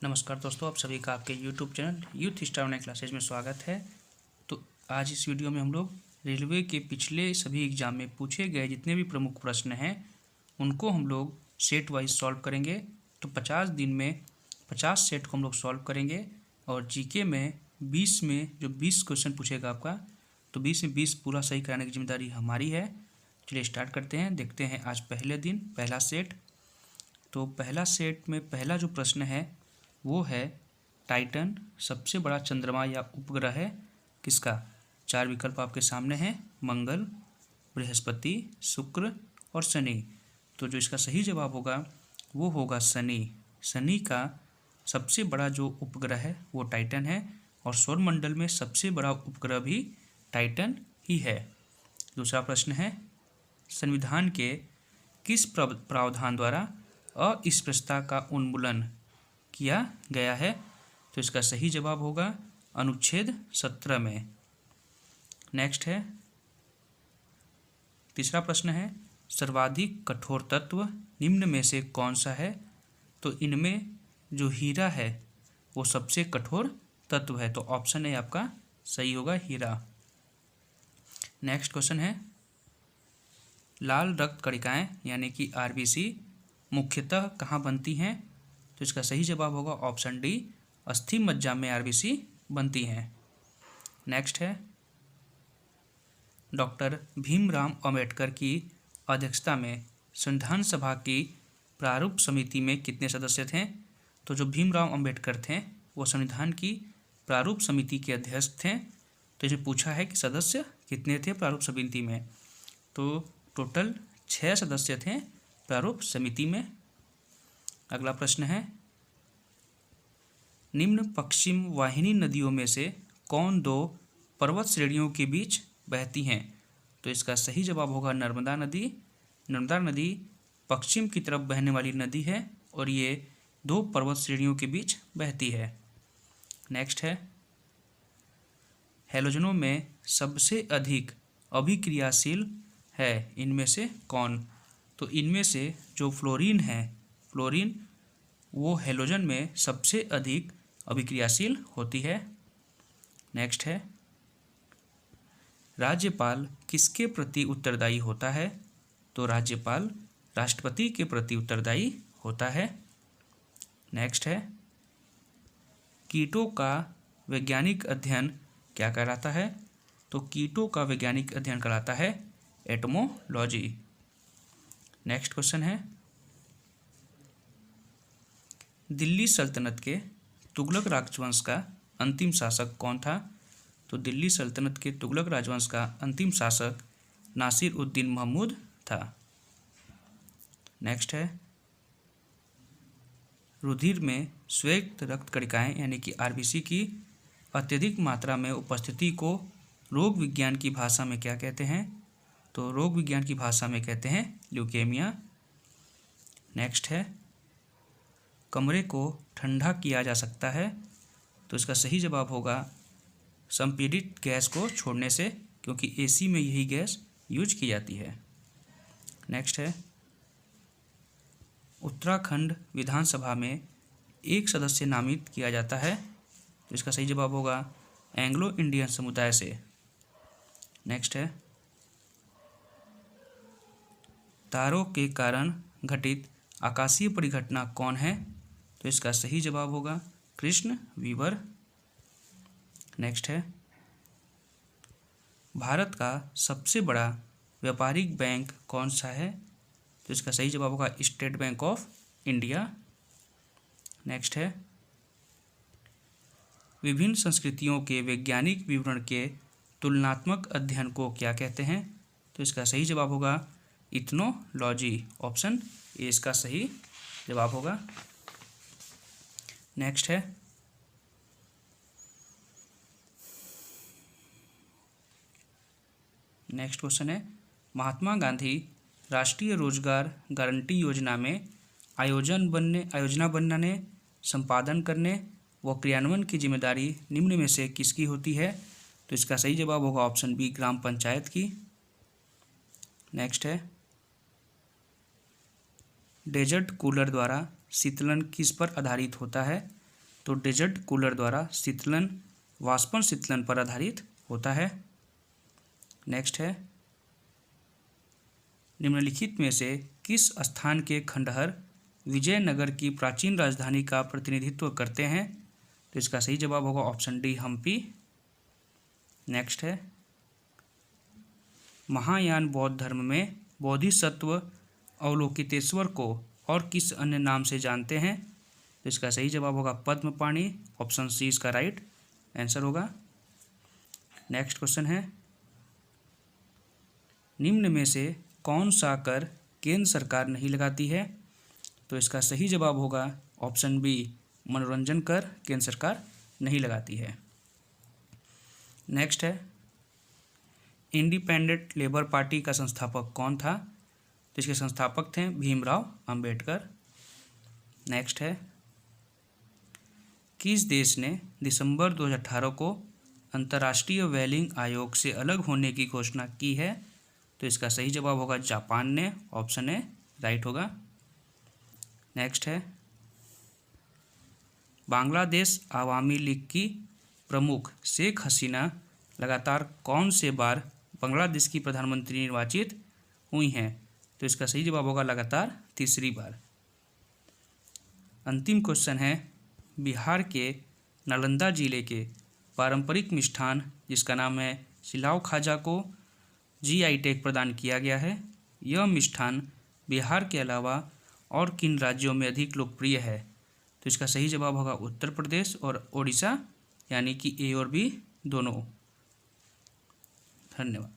नमस्कार दोस्तों, आप सभी का आपके YouTube channel youth star online classes में स्वागत है। तो आज इस वीडियो में हम लोग रेलवे के पिछले सभी एग्जाम में पूछे गए जितने भी प्रमुख प्रश्न हैं उनको हम लोग सेट वाइज सॉल्व करेंगे। तो 50 दिन में 50 सेट को हम लोग सॉल्व करेंगे और जीके में 20 में जो 20 क्वेश्चन पूछेगा आपका, तो 20 में 20 पूरा सही कराने की जिम्मेदारी हमारी है। चलिए स्टार्ट करते हैं। देखते हैं आज पहले दिन पहला सेट। तो पहला सेट में पहला जो प्रश्न है वो है टाइटन सबसे बड़ा चंद्रमा या उपग्रह है किसका। 4 विकल्प आपके सामने हैं, मंगल, बृहस्पति, शुक्र और शनि। तो जो इसका सही जवाब होगा वो होगा शनि। शनि का सबसे बड़ा जो उपग्रह है वो टाइटन है और सौरमंडल में सबसे बड़ा उपग्रह भी टाइटन ही है। दूसरा प्रश्न है संविधान के किस प्रावधान द्वारा अस्पृश्यता का उन्मूलन किया गया है। तो इसका सही जवाब होगा अनुच्छेद 17 में। नेक्स्ट है तीसरा प्रश्न है सर्वाधिक कठोर तत्व निम्न में से कौन सा है। तो इनमें जो हीरा है वो सबसे कठोर तत्व है, तो ऑप्शन ए आपका सही होगा, हीरा। नेक्स्ट क्वेश्चन है लाल रक्त कणिकाएं यानी कि आरबीसी मुख्यतः कहाँ बनती हैं। तो इसका सही जवाब होगा ऑप्शन डी, अस्थि मज्जा में आरबीसी बनती हैं। नेक्स्ट है डॉक्टर भीमराव अंबेडकर की अध्यक्षता में संविधान सभा की प्रारूप समिति में कितने सदस्य थे। तो जो भीमराव अंबेडकर थे वो संविधान की प्रारूप समिति के अध्यक्ष थे। तो इसे पूछा है कि सदस्य कितने थे प्रारूप समिति में, तो टोटल 6 सदस्य थे प्रारूप समिति में। अगला प्रश्न है निम्न पश्चिम वाहिनी नदियों में से कौन 2 पर्वत श्रेणियों के बीच बहती हैं। तो इसका सही जवाब होगा नर्मदा नदी। नर्मदा नदी पश्चिम की तरफ बहने वाली नदी है और ये 2 पर्वत श्रेणियों के बीच बहती है। नेक्स्ट है हैलोजनों में सबसे अधिक अभिक्रियाशील है इनमें से कौन। तो इनमें से जो फ्लोरीन है, फ्लोरीन वो हैलोजन में सबसे अधिक अभिक्रियाशील होती है। नेक्स्ट है राज्यपाल किसके प्रति उत्तरदायी होता है। तो राज्यपाल राष्ट्रपति के प्रति उत्तरदायी होता है। नेक्स्ट है कीटों का वैज्ञानिक अध्ययन क्या कहलाता है। तो कीटों का वैज्ञानिक अध्ययन कहलाता है एटमोलॉजी। नेक्स्ट क्वेश्चन है दिल्ली सल्तनत के तुगलक राजवंश का अंतिम शासक कौन था। तो दिल्ली सल्तनत के तुगलक राजवंश का अंतिम शासक नासिर उद्दीन महमूद था। नेक्स्ट है रुधिर में श्वेत रक्त कणिकाएं यानी कि आरबीसी की अत्यधिक मात्रा में उपस्थिति को रोग विज्ञान की भाषा में क्या कहते हैं। तो रोग विज्ञान की भाषा में कहते हैं ल्यूकेमिया। नेक्स्ट है कमरे को ठंडा किया जा सकता है। तो इसका सही जवाब होगा संपीड़ित गैस को छोड़ने से, क्योंकि एसी में यही गैस यूज की जाती है। नेक्स्ट है उत्तराखंड विधानसभा में 1 सदस्य नामित किया जाता है। तो इसका सही जवाब होगा एंग्लो इंडियन समुदाय से। नेक्स्ट है तारों के कारण घटित आकाशीय परिघटना कौन है। तो इसका सही जवाब होगा कृष्ण विवर। नेक्स्ट है भारत का सबसे बड़ा व्यापारिक बैंक कौन सा है। तो इसका सही जवाब होगा state bank of India. Next है विभिन्न संस्कृतियों के वैज्ञानिक विवरण के तुलनात्मक अध्ययन को क्या कहते हैं। तो इसका सही जवाब होगा इथनोलॉजी। ऑप्शन ए इसका सही जवाब होगा। नेक्स्ट है नेक्स्ट क्वेश्चन है महात्मा गांधी राष्ट्रीय रोजगार गारंटी योजना में आयोजना बनाने, संपादन करने व क्रियान्वयन की जिम्मेदारी निम्न में से किसकी होती है। तो इसका सही जवाब होगा ऑप्शन बी, ग्राम पंचायत की। नेक्स्ट है डेजर्ट कूलर द्वारा शीतलन किस पर आधारित होता है। तो डेजर्ट कूलर द्वारा शीतलन वाष्पन शीतलन पर आधारित होता है। नेक्स्ट है, निम्नलिखित में से किस स्थान के खंडहर विजयनगर की प्राचीन राजधानी का प्रतिनिधित्व करते हैं? तो इसका सही जवाब होगा ऑप्शन डी, हम्पी। नेक्स्ट है, महायान बौद्ध धर्म में बोधिसत्व अवलोकितेश्वर को और किस अन्य नाम से जानते हैं? तो इसका सही जवाब होगा पद्मपाणि। ऑप्शन सी इसका राइट आंसर होगा। नेक्स्ट क्वेश्चन है, निम्न में से कौन सा कर केंद्र सरकार नहीं लगाती है? तो इसका सही जवाब होगा ऑप्शन बी, मनोरंजन कर केंद्र सरकार नहीं लगाती है। नेक्स्ट है, इंडिपेंडेंट लेबर पार्टी का संस्थापक कौन था? तो इसके संस्थापक थे भीमराव अंबेडकर। नेक्स्ट है, किस देश ने दिसंबर 2018 को अंतर्राष्ट्रीय व्हेलिंग आयोग से अलग होने की घोषणा की है? तो इसका सही जवाब होगा जापान ने। ऑप्शन ए राइट होगा। नेक्स्ट है, बांग्लादेश आवामी लीग की प्रमुख शेख हसीना लगातार कौन से बार बांग्लादेश की प्रधानमंत्री निर्वाचित हुई हैं? तो इसका सही जवाब होगा लगातार तीसरी बार। अंतिम क्वेश्चन है, बिहार के नालंदा जिले के पारंपरिक मिष्ठान जिसका नाम है सिलाव खाजा को जीआई टैग प्रदान किया गया है। यह मिष्ठान बिहार के अलावा और किन राज्यों में अधिक लोकप्रिय है? तो इसका सही जवाब होगा उत्तर प्रदेश और ओडिशा, यानी कि ए और बी दोनों। धन्यवाद।